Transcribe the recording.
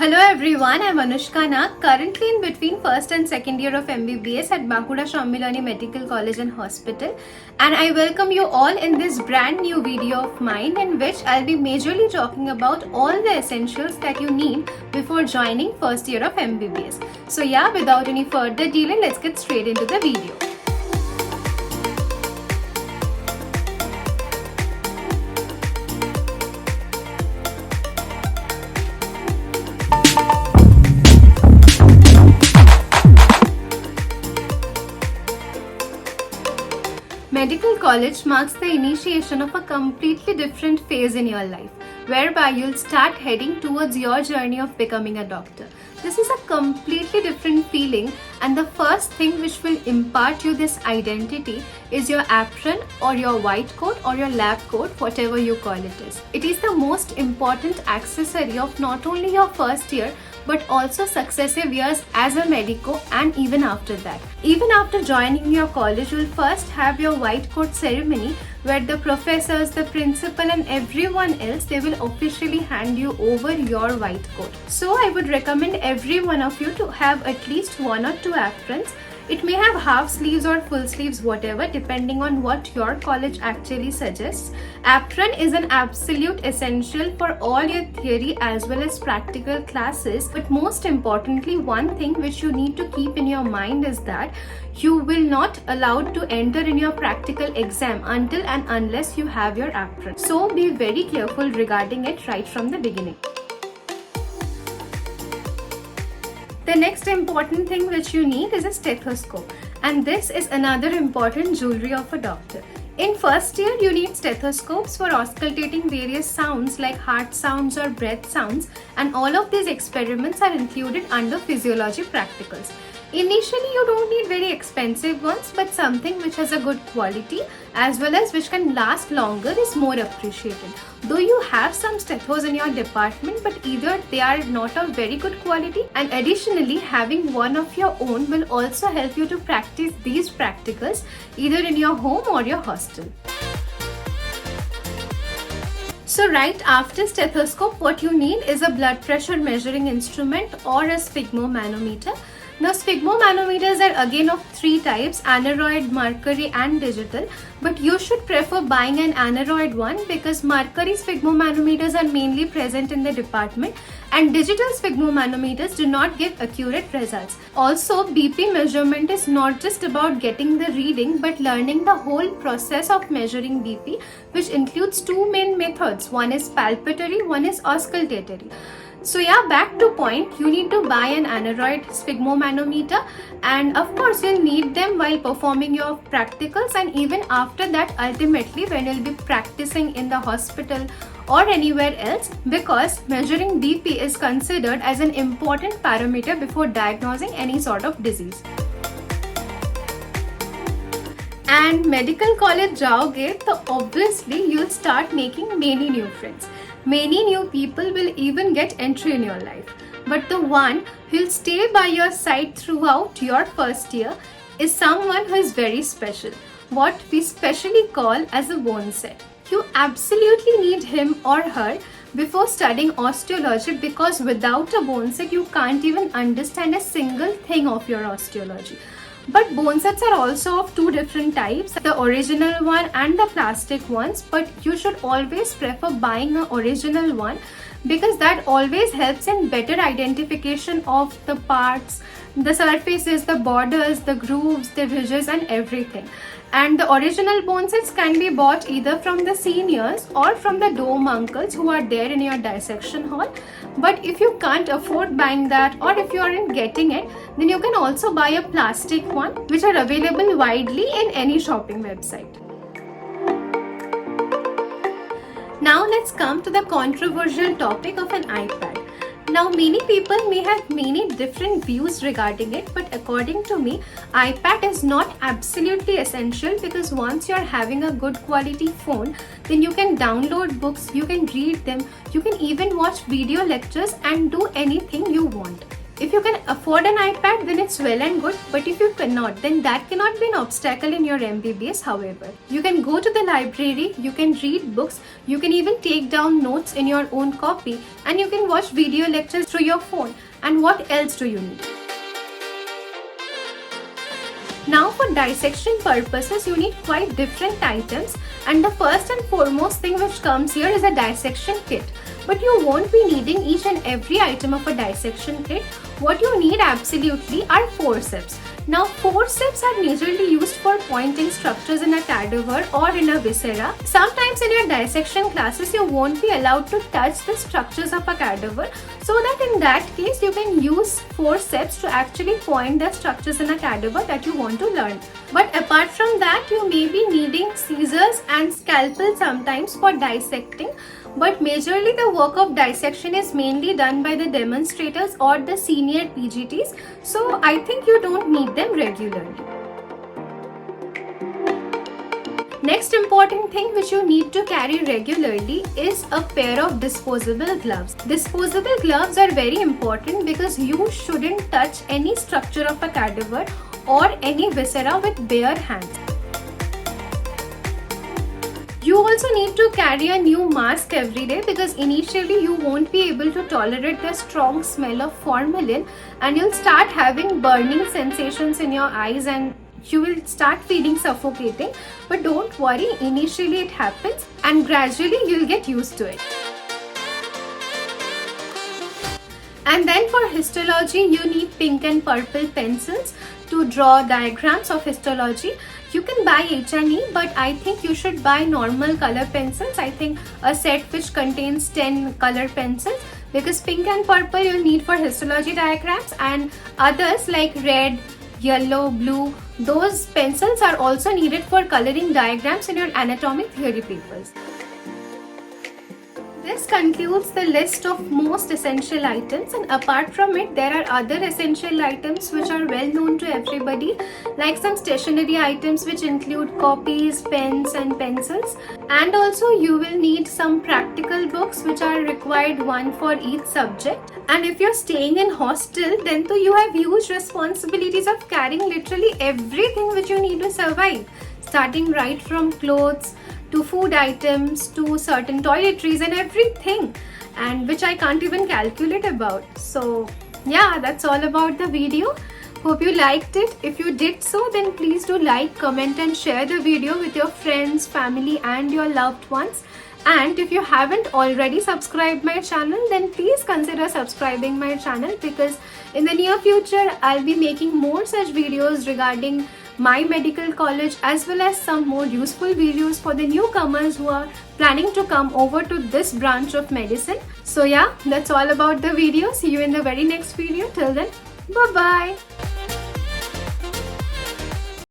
Hello everyone, I'm Anushka Nag, currently in between first and second year of MBBS at Bankura Shammilani Medical College and Hospital, and I welcome you all in this brand new video of mine in which I'll be majorly talking about all the essentials that you need before joining first year of MBBS. So yeah, without any further delay, let's get straight into the video. Medical college marks the initiation of a completely different phase in your life, whereby you'll start heading towards your journey of becoming a doctor. This is a completely different feeling, and the first thing which will impart you this identity is your apron or your white coat or your lab coat, whatever you call it is. It is the most important accessory of not only your first year but also successive years as a medico and even after that. Even after joining your college, you'll first have your white coat ceremony where the professors, the principal and everyone else, they will officially hand you over your white coat. So I would recommend every one of you to have at least one or two aprons. It may have half sleeves or full sleeves, whatever, depending on what your college actually suggests. Apron is an absolute essential for all your theory as well as practical classes. But most importantly, one thing which you need to keep in your mind is that you will not allowed to enter in your practical exam until and unless you have your apron. So be very careful regarding it right from the beginning. The next important thing which you need is a stethoscope, and this is another important jewelry of a doctor. In first year, you need stethoscopes for auscultating various sounds like heart sounds or breath sounds, and all of these experiments are included under physiology practicals. Initially, you don't need very expensive ones, but something which has a good quality as well as which can last longer is more appreciated. Though you have some stethos in your department, but either they are not of very good quality, and additionally having one of your own will also help you to practice these practicals either in your home or your hostel. So right after stethoscope, what you need is a blood pressure measuring instrument or a sphygmomanometer. Now sphygmomanometers are again of three types: aneroid, mercury and digital, but you should prefer buying an aneroid one because mercury sphygmomanometers are mainly present in the department and digital sphygmomanometers do not give accurate results. Also, BP measurement is not just about getting the reading but learning the whole process of measuring BP, which includes two main methods. One is palpatory, one is auscultatory. So yeah, back to point, you need to buy an aneroid sphygmomanometer, and of course you'll need them while performing your practicals and even after that ultimately when you'll be practicing in the hospital or anywhere else, because measuring BP is considered as an important parameter before diagnosing any sort of disease. And medical college jaoge, so obviously you'll start making many new friends. Many new people will even get entry in your life. But the one who'll stay by your side throughout your first year is someone who is very special, what we specially call as a bone set. You absolutely need him or her before studying osteology, because without a bone set you can't even understand a single thing of your osteology. But bone sets are also of two different types, the original one and the plastic ones, but you should always prefer buying an original one because that always helps in better identification of the parts, the surfaces, the borders, the grooves, the ridges and everything. And the original bone sets can be bought either from the seniors or from the dome uncles who are there in your dissection hall. But if you can't afford buying that, or if you aren't getting it, then you can also buy a plastic one, which are available widely in any shopping website. Now let's come to the controversial topic of an iPad. Now many people may have many different views regarding it, but according to me, iPad is not absolutely essential because once you are having a good quality phone, then you can download books, you can read them, you can even watch video lectures and do anything you want. If you can afford an iPad, then it's well and good, but if you cannot, then that cannot be an obstacle in your MBBS. However, you can go to the library, you can read books, you can even take down notes in your own copy, and you can watch video lectures through your phone. And what else do you need? Now for dissection purposes, you need quite different items, and the first and foremost thing which comes here is a dissection kit. But you won't be needing each and every item of a dissection kit. What you need absolutely are forceps. Now forceps are majorly used for pointing structures in a cadaver or in a viscera. Sometimes in your dissection classes you won't be allowed to touch the structures of a cadaver, so that in that case you can use forceps to actually point the structures in a cadaver that you want to learn. But apart from that, you may be needing scissors and scalpel sometimes for dissecting. But majorly the work of dissection is mainly done by the demonstrators or the senior PGTs, so I think you don't need them regularly. Next important thing which you need to carry regularly is a pair of disposable gloves. Disposable gloves are very important because you shouldn't touch any structure of a cadaver or any viscera with bare hands. You also need to carry a new mask every day because initially you won't be able to tolerate the strong smell of formalin, and you'll start having burning sensations in your eyes and you will start feeling suffocating. But don't worry, initially it happens and gradually you'll get used to it. And then for histology, you need pink and purple pencils to draw diagrams of histology. You can buy H&E, but I think you should buy normal color pencils. I think a set which contains 10 color pencils, because pink and purple you'll need for histology diagrams, and others like red, yellow, blue, those pencils are also needed for coloring diagrams in your anatomic theory papers. This concludes the list of most essential items, and apart from it there are other essential items which are well known to everybody, like some stationery items which include copies, pens and pencils, and also you will need some practical books which are required, one for each subject. And if you're staying in hostel, then too you have huge responsibilities of carrying literally everything which you need to survive, starting right from clothes to food items to certain toiletries and everything, and which I can't even calculate about. So yeah, that's all about the video. Hope you liked it. If you did so, then please do like, comment and share the video with your friends, family and your loved ones. And if you haven't already subscribed my channel, then please consider subscribing my channel, because in the near future I'll be making more such videos regarding my medical college, as well as some more useful videos for the newcomers who are planning to come over to this branch of medicine. So yeah, that's all about the video. See you in the very next video. Till then, bye bye.